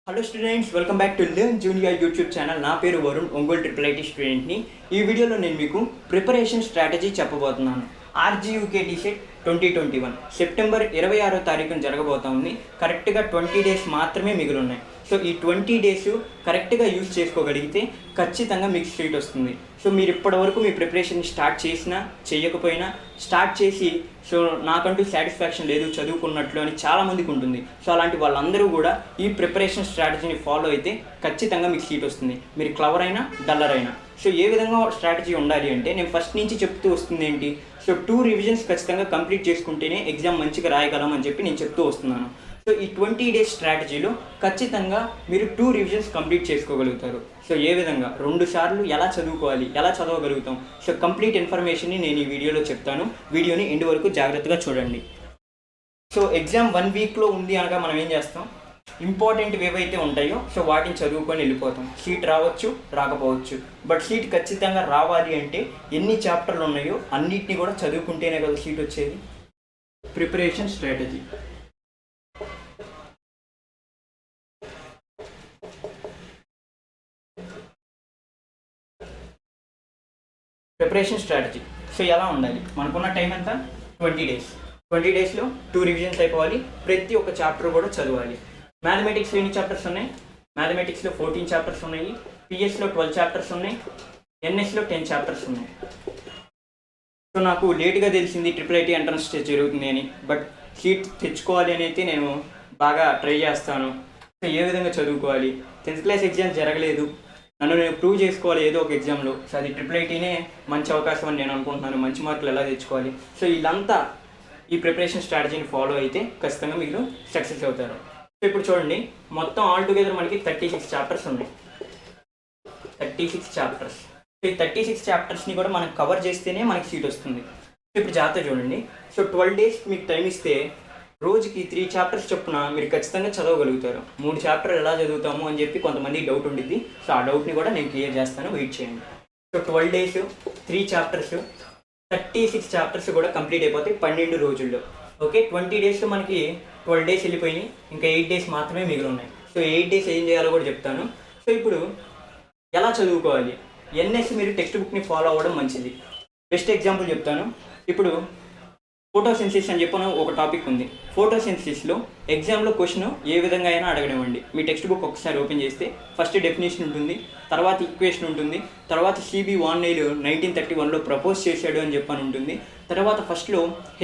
Hello students, welcome back to learn junior YouTube channel. నా పేరు Varun, Ongole triple స్టూడెంట్ని. ఈ వీడియోలో నేను మీకు ప్రిపరేషన్ స్ట్రాటజీ చెప్పబోతున్నాను. ఆర్జీయూకేటీ సెట్ 2021 సెప్టెంబర్ 26వ తారీఖున జరగబోతోంది. కరెక్ట్గా 20 డేస్ మాత్రమే మిగిలి ఉన్నాయి. సో ఈ 20 డేస్ కరెక్ట్గా యూజ్ చేసుకోగలిగితే ఖచ్చితంగా మీకు సీట్ వస్తుంది. సో మీరు ఇప్పటివరకు మీ ప్రిపరేషన్ స్టార్ట్ చేసినా చేయకపోయినా స్టార్ట్ చేసి సో నాకంటూ సాటిస్ఫాక్షన్ లేదు చదువుకున్నట్లు అని చాలామందికి ఉంటుంది. సో అలాంటి వాళ్ళందరూ కూడా ఈ ప్రిపరేషన్ స్ట్రాటజీని ఫాలో అయితే ఖచ్చితంగా మీకు సీట్ వస్తుంది. మీరు క్లవర్ అయినా డల్లర్ అయినా. సో ఏ విధంగా స్ట్రాటజీ ఉండాలి అంటే నేను ఫస్ట్ నుంచి చెప్తూ వస్తుంది ఏంటి, సో 2 రివిజన్స్ ఖచ్చితంగా కంప్లీట్ చేసుకుంటేనే ఎగ్జామ్ మంచిగా రాయగలం అని చెప్పి నేను చెప్తూ వస్తున్నాను. సో ఈ 20 డేస్ స్ట్రాటజీలో ఖచ్చితంగా మీరు 2 రివిజన్స్ కంప్లీట్ చేసుకోగలుగుతారు. సో ఏ విధంగా 2 సార్లు ఎలా చదువుకోవాలి, ఎలా చదవగలుగుతాం, సో కంప్లీట్ ఇన్ఫర్మేషన్ని నేను ఈ వీడియోలో చెప్తాను. వీడియోని ఎండ్ వరకు జాగ్రత్తగా చూడండి. సో ఎగ్జామ్ 1 వీక్లో ఉంది అనగా మనం ఏం చేస్తాం, ఇంపార్టెంట్ ఏవైతే ఉంటాయో సో వాటిని చదువుకొని వెళ్ళిపోతాం. సీట్ రావచ్చు, రాకపోవచ్చు. బట్ సీట్ ఖచ్చితంగా రావాలి అంటే ఎన్ని చాప్టర్లు ఉన్నాయో అన్నిటిని కూడా చదువుకుంటేనే కదా సీట్ వచ్చేది. Preparation strategy. Preparation strategy so ఎలా ఉండాలి, మనకున్న టైం ఎంత 20 డేస్. 20 డేస్లో 2 రివిజన్స్ అయిపోవాలి. ప్రతి ఒక్క చాప్టర్ కూడా చదవాలి. మ్యాథమెటిక్స్లో ఎన్ని చాప్టర్స్ ఉన్నాయి, మ్యాథమెటిక్స్లో 14 చాప్టర్స్ ఉన్నాయి. పిఎస్లో 12 చాప్టర్స్ ఉన్నాయి. ఎన్ఎస్లో 10 చాప్టర్స్ ఉన్నాయి. సో నాకు లేట్గా తెలిసింది ట్రిపుల్ ఎంట్రన్స్ టెస్ట్ జరుగుతుంది అని. బట్ సీట్ తెచ్చుకోవాలి అని అయితే నేను బాగా ట్రై చేస్తాను. సో ఏ విధంగా చదువుకోవాలి, 10th క్లాస్ ఎగ్జామ్ జరగలేదు, నన్ను నేను ప్రూవ్ చేసుకోవాలి ఏదో ఒక ఎగ్జామ్లో. సో అది ట్రిపుల్ మంచి అవకాశం అని నేను అనుకుంటున్నాను. మంచి మార్కులు ఎలా తెచ్చుకోవాలి, సో వీళ్ళంతా ఈ ప్రిపరేషన్ స్ట్రాటజీని ఫాలో అయితే ఖచ్చితంగా మీరు సక్సెస్ అవుతారు. సో ఇప్పుడు చూడండి, మొత్తం ఆల్ టుగెదర్ మనకి 36 చాప్టర్స్ ఉన్నాయి. 36 చాప్టర్స్. సో ఈ 36 చాప్టర్స్ని కూడా మనం కవర్ చేస్తేనే మనకి సీట్ వస్తుంది. సో ఇప్పుడు జాగ్రత్త చూడండి. సో 12 డేస్ మీకు టైం ఇస్తే రోజుకి 3 చాప్టర్స్ చొప్పున మీరు ఖచ్చితంగా చదవగలుగుతారు. 3 చాప్టర్లు ఎలా చదువుతాము అని చెప్పి కొంతమంది డౌట్ ఉండిద్ది. సో ఆ డౌట్ని కూడా నేను క్లియర్ చేస్తాను, వెయిట్ చేయండి. సో 12 డేస్ 3 చాప్టర్స్ 36 చాప్టర్స్ కూడా కంప్లీట్ అయిపోతాయి 12 రోజుల్లో. ఓకే, 20 డేస్లో మనకి 12 డేస్ వెళ్ళిపోయినాయి. ఇంకా 8 డేస్ మాత్రమే మిగిలి ఉన్నాయి. సో 8 డేస్ ఏం చేయాలో కూడా చెప్తాను. సో ఇప్పుడు ఎలా చదువుకోవాలి, ఎన్ఎస్ మీరు టెక్స్ట్ బుక్ని ఫాలో అవ్వడం మంచిది. బెస్ట్ ఎగ్జాంపుల్ చెప్తాను. ఇప్పుడు ఫోటోసిన్సిస్ అని చెప్పిన ఒక టాపిక్ ఉంది. ఫోటోసిన్సిస్లో ఎగ్జామ్లో క్వశ్చన్ ఏ విధంగా అయినా అడగనివ్వండి. మీ టెక్స్ట్ బుక్ ఒకసారి ఓపెన్ చేస్తే ఫస్ట్ డెఫినేషన్ ఉంటుంది, తర్వాత ఈక్వేషన్ ఉంటుంది, తర్వాత సిబి వార్నెల్ 1931లో ప్రపోజ్ చేశాడు అని చెప్పని ఉంటుంది. తర్వాత ఫస్ట్లో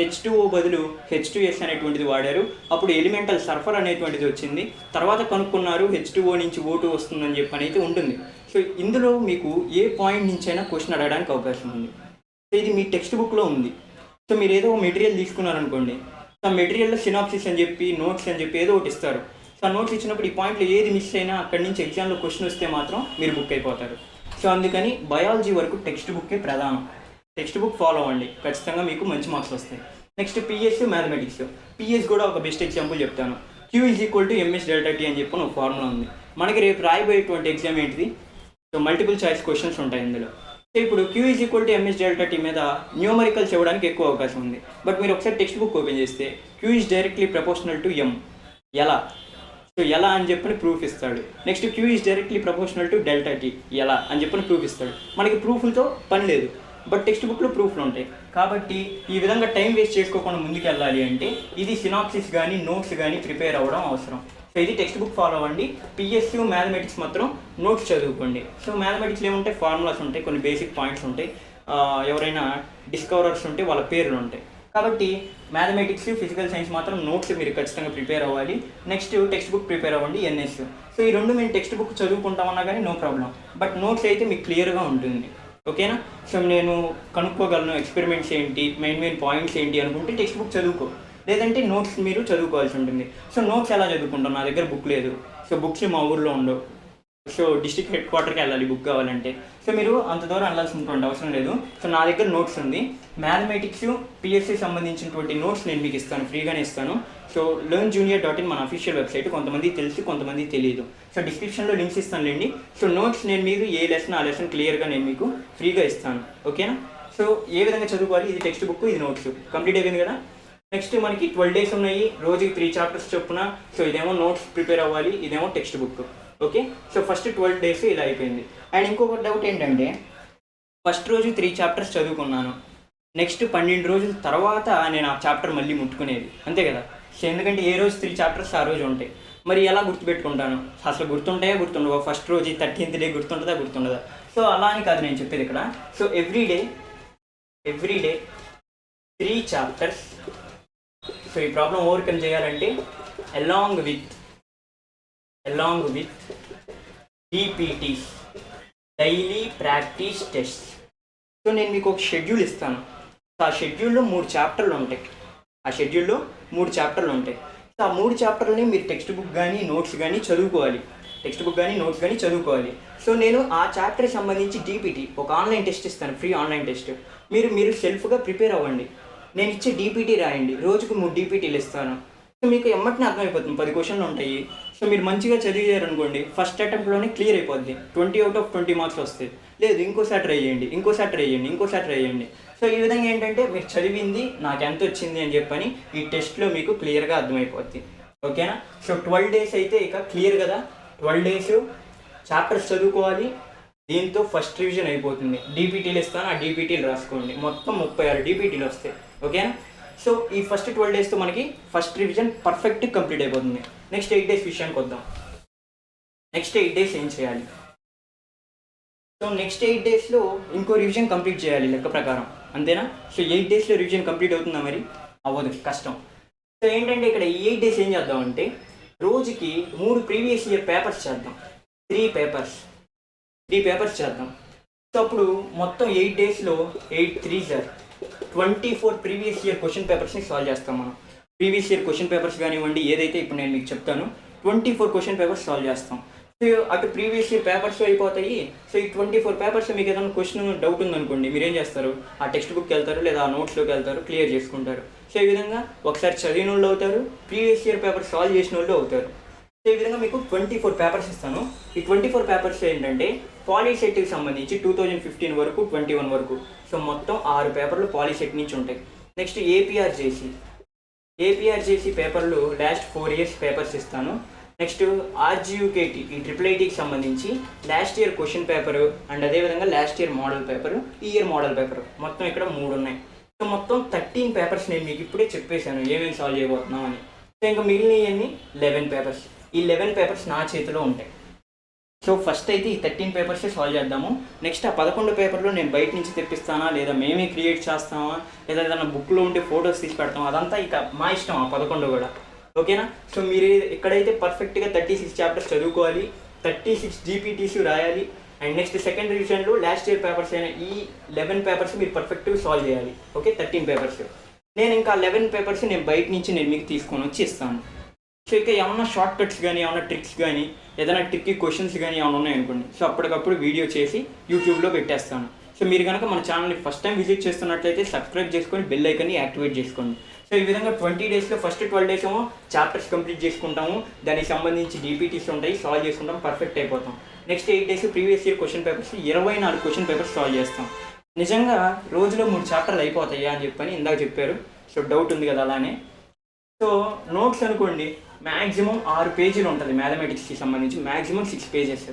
H2O బదులు H2S అనేటువంటిది వాడారు. అప్పుడు ఎలిమెంటల్ సల్ఫర్ అనేటువంటిది వచ్చింది. తర్వాత కనుక్కున్నారు H2O నుంచి O2 వస్తుందని చెప్పని అయితే ఉంటుంది. సో ఇందులో మీకు ఏ పాయింట్ నుంచి అయినా క్వశ్చన్ అడగడానికి అవకాశం ఉంది. సో ఇది మీ టెక్స్ట్ బుక్లో ఉంది. సో మీరు ఏదో మెటీరియల్ తీసుకున్నారనుకోండి, సో ఆ మెటీరియల్లో సినాప్సిస్ అని చెప్పి నోట్స్ అని చెప్పి ఏదో ఒకటి ఇస్తారు. సో ఆ నోట్స్ ఇచ్చినప్పుడు ఈ పాయింట్లో ఏది మిస్ అయినా అక్కడి నుంచి ఎగ్జామ్లో క్వశ్చన్ వస్తే మాత్రం మీరు బుక్ అయిపోతారు. సో అందుకని బయాలజీ వరకు టెక్స్ట్ బుక్కే ప్రధానం. టెక్స్ట్ బుక్ ఫాలో అవ్వండి, ఖచ్చితంగా మీకు మంచి మార్క్స్ వస్తాయి. Next PS mathematics. పిఎస్ కూడా ఒక బెస్ట్ ఎగ్జాంపుల్ చెప్తాను. Q = MS ∆T అని చెప్పి ఒక ఫార్ములా ఉంది. మనకి రేపు రాయబోయేటువంటి ఎగ్జామ్ ఏంటిది, సో మల్టిపుల్ చాయిస్ క్వశ్చన్స్ ఉంటాయి ఇందులో. సో ఇప్పుడు Q = MS ∆T మీద న్యూమరికల్స్ ఇవ్వడానికి ఎక్కువ అవకాశం ఉంది. బట్ మీరు ఒకసారి టెక్స్ట్ బుక్ ఓపెన్ చేస్తే Q is directly proportional to M. ఎలా, సో ఎలా అని చెప్పని ప్రూఫ్ ఇస్తాడు. Next Q is directly proportional to ∆T ఎలా అని చెప్పని ప్రూఫ్ ఇస్తాడు. మనకి ప్రూఫ్లతో పని లేదు, బట్ టెక్స్ట్ బుక్లో ప్రూఫ్లు ఉంటాయి. కాబట్టి ఈ విధంగా టైం వేస్ట్ చేసుకోకుండా ముందుకు వెళ్ళాలి అంటే ఇది సినాప్సిస్ కానీ నోట్స్ కానీ ప్రిపేర్ అవ్వడం అవసరం. సో ఇది టెక్స్ట్ బుక్ ఫాలో అవ్వండి. పిఎస్యు మ్యాథమెటిక్స్ మాత్రం నోట్స్ చదువుకోండి. సో మ్యాథమెటిక్స్లో ఏముంటాయి, ఫార్ములాస్ ఉంటాయి, కొన్ని బేసిక్ పాయింట్స్ ఉంటాయి, ఎవరైనా డిస్కవరర్స్ ఉంటే వాళ్ళ పేర్లు ఉంటాయి. కాబట్టి మ్యాథమెటిక్స్ ఫిజికల్ సైన్స్ మాత్రం నోట్స్ మీరు ఖచ్చితంగా ప్రిపేర్ అవ్వాలి. నెక్స్ట్ టెక్స్ట్ బుక్ ప్రిపేర్ అవ్వండి, ఎన్ఎస్. సో ఈ రెండు మేము టెక్స్ట్ బుక్ చదువుకుంటామన్నా కానీ నో ప్రాబ్లం, బట్ నోట్స్ అయితే మీకు క్లియర్గా ఉంటుంది. ఓకేనా. సో నేను కనుక్కోగలను ఎక్స్పెరిమెంట్స్ ఏంటి, మెయిన్ పాయింట్స్ ఏంటి అనుకుంటే టెక్స్ట్ బుక్ చదువుకో, లేదంటే నోట్స్ మీరు చదువుకోవాల్సి ఉంటుంది. సో నోట్స్ ఎలా చదువుకుంటాం, నా దగ్గర బుక్ లేదు. సో బుక్స్ మా ఊర్లో ఉండవు. సో డిస్ట్రిక్ట్ హెడ్ క్వార్టర్కి వెళ్ళాలి బుక్ కావాలంటే. సో మీరు అంత దూరం వెళ్ళాల్సినటువంటి అవసరం లేదు. సో నా దగ్గర నోట్స్ ఉంది. మ్యాథమెటిక్స్ పిఎస్సి సంబంధించినటువంటి నోట్స్ నేను మీకు ఇస్తాను, ఫ్రీగానే ఇస్తాను. సో learnjunior.in మన అఫీషియల్ వెబ్సైట్. కొంతమంది తెలిసి కొంతమంది తెలియదు. సో డిస్క్రిప్షన్లో లింక్స్ ఇస్తానులేండి. సో నోట్స్ నేను మీకు ఏ లెసన్ ఆ లెసన్ క్లియర్గా నేను మీకు ఫ్రీగా ఇస్తాను. ఓకేనా. సో ఏ విధంగా చదువుకోవాలి, ఇది టెక్స్ట్ బుక్, ఇది నోట్స్. కంప్లీట్ అయిపోయింది కదా. నెక్స్ట్ మనకి 12 డేస్ ఉన్నాయి, రోజుకి 3 చాప్టర్స్ చొప్పున. సో ఇదేమో నోట్స్ ప్రిపేర్ అవ్వాలి, ఇదేమో text book. Okay, so first 12 days ఇలా అయిపోయింది. అండ్ ఇంకొక డౌట్ ఏంటంటే, ఫస్ట్ రోజు 3 చాప్టర్స్ చదువుకున్నాను, నెక్స్ట్ 12 రోజుల తర్వాత నేను ఆ చాప్టర్ మళ్ళీ ముట్టుకునేది, అంతే కదా. సో ఎందుకంటే ఏ రోజు 3 చాప్టర్స్ ఆ రోజు ఉంటాయి. మరి ఎలా గుర్తుపెట్టుకుంటాను? అసలు గుర్తుంటాయా గుర్తుండవా? ఫస్ట్ రోజు 13th డే గుర్తుండదా? సో అలా అని కాదు నేను చెప్పేది ఇక్కడ. So everyday 3 chapters. సో ఈ ప్రాబ్లం ఓవర్కమ్ చేయాలంటే along with DPTs, daily practice test. So నేను మీకు ఒక షెడ్యూల్ ఇస్తాను. సో ఆ షెడ్యూల్లో 3 చాప్టర్లు ఉంటాయి. సో ఆ 3 చాప్టర్లని మీరు టెక్స్ట్ బుక్ కానీ నోట్స్ కానీ చదువుకోవాలి. సో నేను ఆ చాప్టర్కి సంబంధించి DPT ఒక ఆన్లైన్ టెస్ట్ ఇస్తాను, ఫ్రీ ఆన్లైన్ టెస్ట్. మీరు సెల్ఫ్గా ప్రిపేర్ అవ్వండి. నేను ఇచ్చే DPT రాయండి, రోజుకు 3 DPTలు ఇస్తాను. సో మీకు ఎమ్మటిని అర్థమైపోతుంది, 10 క్వశ్చన్లు ఉంటాయి. సో మీరు మంచిగా చదివారనుకోండి, ఫస్ట్ అటెంప్ట్లోనే క్లియర్ అయిపోద్ది, 20 out of 20 మార్క్స్ వస్తాయి. లేదు ఇంకోసారి ట్రై చేయండి. సో ఈ విధంగా ఏంటంటే మీరు చదివింది నాకు ఎంత వచ్చింది అని చెప్పని ఈ టెస్ట్లో మీకు క్లియర్గా అర్థమైపోద్ది. ఓకేనా? సో 12 డేస్ అయితే ఇక క్లియర్ కదా. 12 డేస్ చాప్టర్స్ చదువుకోవాలి, దీంతో ఫస్ట్ రివిజన్ అయిపోతుంది. DPTలు ఇస్తాను, ఆ DPTలు రాసుకోండి. మొత్తం 36 DPTలు వస్తాయి. ఓకేనా? సో ఈ ఫస్ట్ 12 డేస్తో మనకి ఫస్ట్ రివిజన్ పర్ఫెక్ట్ కంప్లీట్ అయిపోతుంది. నెక్స్ట్ 8 డేస్ విషయానికి వద్దాం. నెక్స్ట్ 8 డేస్ ఏం చేయాలి? సో నెక్స్ట్ 8 డేస్లో ఇంకో రివిజన్ కంప్లీట్ చేయాలి లెక్క ప్రకారం, అంతేనా? సో 8 డేస్లో రివిజన్ కంప్లీట్ అవుతుందా? మరి అవ్వదు, కష్టం. సో ఏంటంటే ఇక్కడ ఈ 8 డేస్ ఏం చేద్దామంటే, రోజుకి 3 ప్రీవియస్ ఇయర్ పేపర్స్ చేద్దాం. 3 పేపర్స్ చేద్దాం. సో అప్పుడు మొత్తం 8 డేస్లో 8 3s 24 ప్రీవియస్ ఇయర్ క్వశ్చన్ పేపర్స్ని సాల్వ్ చేస్తాం మనం. ప్రీవియస్ ఇయర్ క్వశ్చన్ పేపర్స్ కానివ్వండి, ఏదైతే ఇప్పుడు నేను మీకు చెప్తాను, 24 క్వశ్చన్ పేపర్స్ సాల్వ్ చేస్తాం. సో అటు ప్రీవియస్ ఇయర్ పేపర్స్ అయిపోతాయి. సో ఈ 24 పేపర్స్ మీకు ఏదైనా క్వశ్చన్ డౌట్ ఉందనుకోండి, మీరు ఏం చేస్తారు? ఆ టెక్స్ట్ బుక్కి వెళ్తారు, లేదా ఆ నోట్స్లోకి వెళ్తారు, క్లియర్ చేసుకుంటారు. సో ఈ విధంగా ఒకసారి చదివిన వాళ్ళు అవుతారు, ప్రీవియస్ ఇయర్ పేపర్ సాల్వ్ చేసిన వాళ్ళు అవుతారు. సో ఈ విధంగా మీకు 24 పేపర్స్ ఇస్తాను. ఈ 24 పేపర్స్ ఏంటంటే పాలీసెట్కి సంబంధించి 2015 వరకు 21 వరకు. సో మొత్తం 6 పేపర్లు పాలీసెట్ నుంచి ఉంటాయి. నెక్స్ట్ ఏపీఆర్జేసీ పేపర్లు లాస్ట్ 4 ఇయర్స్ పేపర్స్ ఇస్తాను. నెక్స్ట్ RGUKT ఈ IIITకి సంబంధించి last year question paper, and అదేవిధంగా లాస్ట్ ఇయర్ మోడల్ పేపరు, ఈ ఇయర్ మోడల్ పేపరు, మొత్తం ఇక్కడ 3 ఉన్నాయి. సో మొత్తం 13 పేపర్స్ నేను మీకు ఇప్పుడే చెప్పేశాను ఏమేమి సాల్వ్ చేయబోతున్నాం అని. సో ఇంకా మిగిలినవన్నీ 11 పేపర్స్. ఈ 11 పేపర్స్ నా చేతిలో ఉంటాయి. సో ఫస్ట్ అయితే ఈ 13 పేపర్సే సాల్వ్ చేద్దాము. నెక్స్ట్ ఆ 11 పేపర్లో నేను బయట నుంచి తెప్పిస్తానా, లేదా మేమే క్రియేట్ చేస్తామా, లేదా ఏదైనా బుక్లో ఉంటే ఫొటోస్ తీసి పెడతామా, అదంతా ఇక మా ఇష్టం. ఆ 11 కూడా ఓకేనా. సో మీరు ఎక్కడైతే పర్ఫెక్ట్గా 36 చాప్టర్స్ చదువుకోవాలి, 36 DPTs రాయాలి. అండ్ నెక్స్ట్ సెకండ్ రివిజన్లో లాస్ట్ ఇయర్ పేపర్స్ అయిన ఈ 11 పేపర్స్ మీరు పర్ఫెక్ట్గా సాల్వ్ చేయాలి. Okay, 13 papers. నేను ఇంకా 11 పేపర్స్ నేను బయట నుంచి నేను మీకు తీసుకొని వచ్చి ఇస్తాను. సో ఇక ఏమన్నా షార్ట్ కట్స్ కానీ, ఏమన్నా ట్రిక్స్ కానీ, ఏదైనా ట్రిక్కీ క్వశ్చన్స్ కానీ ఏమైనా ఉన్నాయనుకోండి, సో అప్పటికప్పుడు వీడియో చేసి యూట్యూబ్లో పెట్టేస్తాను. సో మీరు కనుక మన ఛానల్ని ఫస్ట్ టైం విజిట్ చేస్తున్నట్లయితే సబ్స్క్రైబ్ చేసుకొని బెల్ ఐకాన్ని యాక్టివేట్ చేసుకోండి. సో ఈ విధంగా 20 డేస్లో ఫస్ట్ 12 డేస్ ఏమో చాప్టర్స్ కంప్లీట్ చేసుకుంటాము, దానికి సంబంధించి DPTs ఉంటాయి, సాల్వ్ చేసుకుంటాం, పర్ఫెక్ట్ అయిపోతాం. Next 8 days previous year question papers 24 question papers solve చేస్తాం. నిజంగా రోజులో 3 చాప్టర్లు అయిపోతాయా అని చెప్పని ఇందాక చెప్పారు. సో డౌట్ ఉంది కదా అలానే. సో నోట్స్ అనుకోండి, మ్యాక్సిమం 6 పేజీలు ఉంటుంది మ్యాథమెటిక్స్కి సంబంధించి, మ్యాక్సిమం 6 పేజెస్.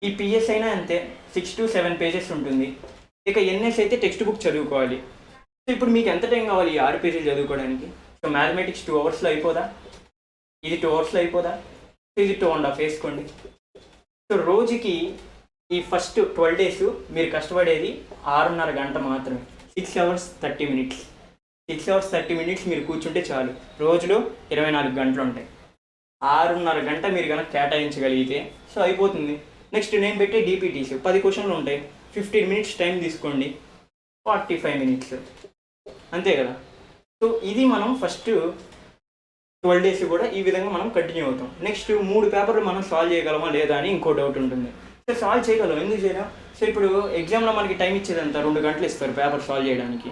ఈ PS అయినా అంతే, 6 to 7 పేజెస్ ఉంటుంది. ఇక NS అయితే టెక్స్ట్ బుక్ చదువుకోవాలి. సో ఇప్పుడు మీకు ఎంత టైం కావాలి ఈ 6 పేజీలు చదువుకోవడానికి? సో మ్యాథమెటిక్స్ 2 అవర్స్లో అయిపోదా? ఇది 2 అవర్స్లో అయిపోదా? సో ఇది 2.5 వేసుకోండి. సో రోజుకి ఈ ఫస్ట్ 12 డేస్ మీరు కష్టపడేది 6.5 గంట మాత్రమే, 6 hours 30 minutes. 6 hours 30 minutes మీరు కూర్చుంటే చాలు. రోజులో 24 గంటలు ఉంటాయి. 6.5 గంట మీరు కనుక కేటాయించగలిగితే సో అయిపోతుంది. నెక్స్ట్ నేను పెట్టే DPTs 10 క్వశ్చన్లు ఉంటాయి, 15 minutes టైం తీసుకోండి, 45 minutes, అంతే కదా. సో ఇది మనం ఫస్ట్ 12 డేస్ కూడా ఈ విధంగా మనం కంటిన్యూ అవుతాం. నెక్స్ట్ 3 పేపర్లు మనం సాల్వ్ చేయగలమా లేదా అని ఇంకో డౌట్ ఉంటుంది. సో సాల్వ్ చేయగలం, ఎందుకు చేయలేం? సో ఇప్పుడు ఎగ్జామ్లో మనకి టైం ఇచ్చేదంతా 2 గంటలు ఇస్తారు పేపర్ సాల్వ్ చేయడానికి.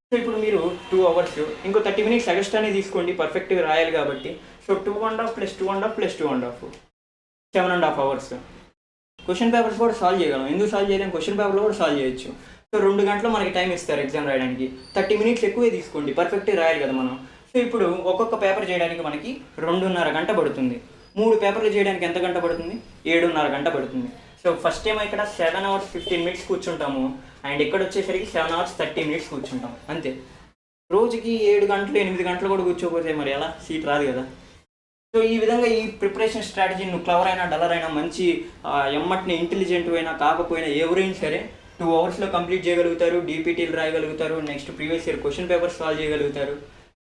సో ఇప్పుడు మీరు 2 hours ఇంకో 30 minutes ఎక్స్ట్రానే తీసుకోండి, పర్ఫెక్ట్గా రాయాలి కాబట్టి. So 2.5 + 2.5 + 2.5 7.5 hours. క్వశ్చన్ పేపర్స్ కూడా సాల్వ్ చేయగలం, ఎందుకు సాల్వ్ చేయలేం? క్వశ్చన్ పేపర్లో కూడా సాల్వ్ చేయొచ్చు. సో 2 గంటలు మనకి టైం ఇస్తారు ఎగ్జామ్ రాయడానికి, 30 minutes ఎక్కువే తీసుకోండి, పర్ఫెక్ట్గా రాయాలి కదా మనం. సో సో ఇప్పుడు ఒక్కొక్క పేపర్ చేయడానికి మనకి 2.5 గంట పడుతుంది. 3 పేపర్లు చేయడానికి ఎంత గంట పడుతుంది? 7.5 గంట పడుతుంది. సో ఫస్ట్ ఏమో ఇక్కడ 7 hours 15 minutes కూర్చుంటాము, అండ్ ఇక్కడ వచ్చేసరికి 7 hours 30 minutes కూర్చుంటాం అంతే. రోజుకి 7 గంటలు 8 గంటలు కూడా కూర్చోకపోతే మరి ఎలా సీట్ రాదు కదా. సో ఈ విధంగా ఈ ప్రిపరేషన్ స్ట్రాటజీ నువ్వు క్లవర్ అయినా డలర్ అయినా మంచి ఎమ్మటిని ఇంటెలిజెంట్ అయినా కాకపోయినా ఎవరైనా సరే 2 hours కంప్లీట్ చేయగలుగుతారు, డీపీటీలు రాయగలుగుతారు, next previous year question papers solve చేయగలుగుతారు.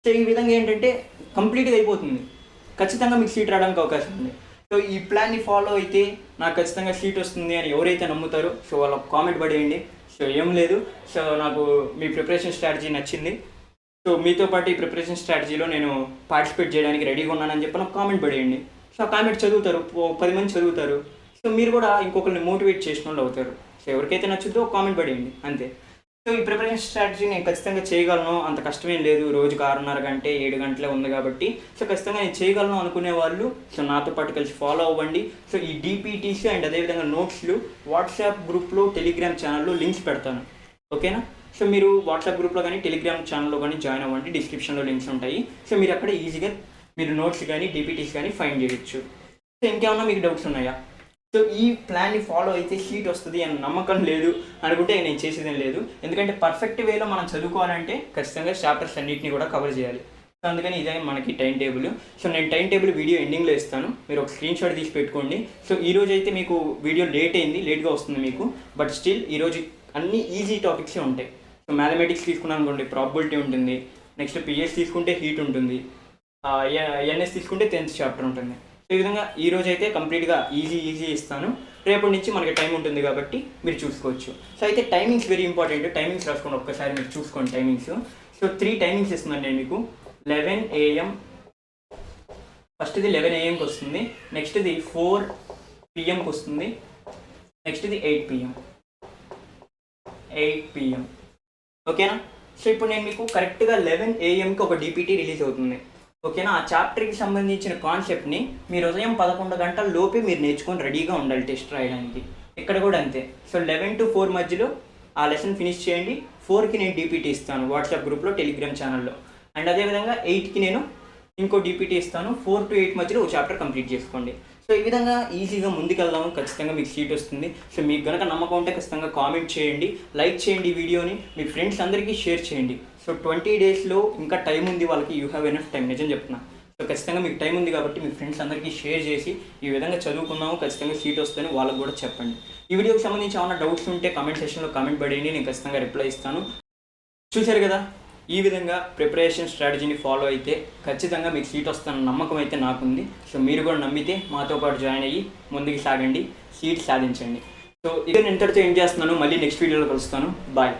సో ఈ విధంగా ఏంటంటే కంప్లీట్గా అయిపోతుంది, ఖచ్చితంగా మీకు సీట్ రావడానికి అవకాశం ఉంది. సో ఈ ప్లాన్ని ఫాలో అయితే నాకు ఖచ్చితంగా సీట్ వస్తుంది అని ఎవరైతే నమ్ముతారో సో వాళ్ళ కామెంట్ పడేయండి. సో ఏం లేదు, సో నాకు మీ ప్రిపరేషన్ స్ట్రాటజీ నచ్చింది, సో మీతో పాటు ఈ ప్రిపరేషన్ స్ట్రాటజీలో నేను పార్టిసిపేట్ చేయడానికి రెడీగా ఉన్నానని చెప్పి నాకు కామెంట్ పడేయండి. సో ఆ కామెంట్ చదువుతారు, 10 మంది చదువుతారు, సో మీరు కూడా ఇంకొకరిని మోటివేట్ చేసిన వాళ్ళు అవుతారు. సో ఎవరికైతే నచ్చుద్దో కామెంట్ పడేయండి అంతే. సో ఈ ప్రిపరేషన్ స్ట్రాటజీ నేను ఖచ్చితంగా చేయగలను, అంత కష్టమేం లేదు, రోజుకు 6.5 గంట 7 గంటలే ఉంది కాబట్టి సో ఖచ్చితంగా నేను చేయగలను అనుకునే వాళ్ళు సో నాతో పాటు కలిసి ఫాలో అవ్వండి. సో ఈ డీపీటీస్ అండ్ అదేవిధంగా నోట్స్లు వాట్సాప్ గ్రూప్లో, టెలిగ్రామ్ ఛానల్లో లింక్స్ పెడతాను, ఓకేనా. సో మీరు వాట్సాప్ గ్రూప్లో కానీ టెలిగ్రామ్ ఛానల్లో కానీ జాయిన్ అవ్వండి, డిస్క్రిప్షన్లో లింక్స్ ఉంటాయి. సో మీరు అక్కడ ఈజీగా మీరు నోట్స్ కానీ డీపీటీస్ కానీ ఫైండ్ చేయొచ్చు. సో ఇంకేమన్నా మీకు డౌట్స్ ఉన్నాయా? సో ఈ ప్లాన్ని ఫాలో అయితే సీట్ వస్తుంది అని నమ్మకం లేదు అనుకుంటే నేను చేసేదేం లేదు, ఎందుకంటే పర్ఫెక్ట్ వేలో మనం చదువుకోవాలంటే ఖచ్చితంగా చాప్టర్స్ అన్నింటినీ కూడా కవర్ చేయాలి. సో అందుకని ఇదే మనకి టైం టేబుల్. సో నేను టైం టేబుల్ వీడియో ఎండింగ్లో ఇస్తాను, మీరు ఒక స్క్రీన్ షాట్ తీసి పెట్టుకోండి. సో ఈరోజు అయితే మీకు వీడియో లేట్గా వస్తుంది మీకు, బట్ స్టిల్ ఈరోజు అన్ని ఈజీ టాపిక్సే ఉంటాయి. సో మ్యాథమెటిక్స్ తీసుకున్నాను అనుకోండి, ప్రాబిలిటీ ఉంటుంది, నెక్స్ట్ పిఎస్ తీసుకుంటే హీట్ ఉంటుంది, ఎన్ఎస్ తీసుకుంటే 10th చాప్టర్ ఉంటుంది. సో ఈ విధంగా ఈరోజు అయితే కంప్లీట్గా ఈజీ ఇస్తాను, రేపటి నుంచి మనకి టైం ఉంటుంది కాబట్టి మీరు చూసుకోవచ్చు. సో అయితే టైమింగ్స్ వెరీ ఇంపార్టెంట్, టైమింగ్స్ రాసుకోండి ఒక్కసారి, మీరు చూసుకోండి టైమింగ్స్. సో 3 టైమింగ్స్ ఇస్తున్నాను నేను మీకు. 11 AM, ఫస్ట్ది 11 AMకి వస్తుంది, నెక్స్ట్ది 4 PMకి వస్తుంది, నెక్స్ట్ది 8 PM, ఓకేనా. సో ఇప్పుడు నేను మీకు కరెక్ట్గా 11 AMకి ఒక DPT రిలీజ్ అవుతుంది, ఓకేనా. ఆ చాప్టర్కి సంబంధించిన కాన్సెప్ట్ని మీరు ఉదయం 11 గంటల లోపే మీరు నేర్చుకొని రెడీగా ఉండాలి టెస్ట్ రాయడానికి. ఇక్కడ కూడా అంతే. సో 11 to 4 మధ్యలో ఆ లెసన్ ఫినిష్ చేయండి. 4కి నేను DPT ఇస్తాను వాట్సాప్ గ్రూప్లో, టెలిగ్రామ్ ఛానల్లో, అండ్ అదేవిధంగా 8కి నేను ఇంకో DPT ఇస్తాను. 4 to 8 మధ్యలో ఒక చాప్టర్ కంప్లీట్ చేసుకోండి. సో ఈ విధంగా ఈజీగా ముందుకెళ్దాము, ఖచ్చితంగా మీకు సీట్ వస్తుంది. సో మీకు కనుక నమ్మకం ఉంటే ఖచ్చితంగా కామెంట్ చేయండి, లైక్ చేయండి, ఈ వీడియోని మీ ఫ్రెండ్స్ అందరికీ షేర్ చేయండి. సో 20 డేస్లో ఇంకా టైం ఉంది వాళ్ళకి, యూ హ్యావ్ ఎనఫ్ టైం, నిజం చెప్తున్నా. సో ఖచ్చితంగా మీకు టైం ఉంది కాబట్టి మీ ఫ్రెండ్స్ అందరికీ షేర్ చేసి ఈ విధంగా చదువుకున్నాము, ఖచ్చితంగా సీట్ వస్తుందని వాళ్ళకు కూడా చెప్పండి. ఈ వీడియోకి సంబంధించి ఏమైనా డౌట్స్ ఉంటే కామెంట్ సెక్షన్లో కామెంట్ పడేయండి, నేను ఖచ్చితంగా రిప్లై ఇస్తాను. చూశారు కదా, ఈ విధంగా ప్రిపరేషన్ స్ట్రాటజీని ఫాలో అయితే ఖచ్చితంగా మీకు సీట్ వస్తున్న నమ్మకం అయితే నాకుంది. సో మీరు కూడా నమ్మితే మాతో పాటు జాయిన్ అయ్యి ముందుకు సాగండి, సీట్ సాధించండి. సో ఇక నేను ఇంతటితో ఏం చేస్తున్నాను, మళ్ళీ నెక్స్ట్ వీడియోలో కలుస్తాను. బాయ్.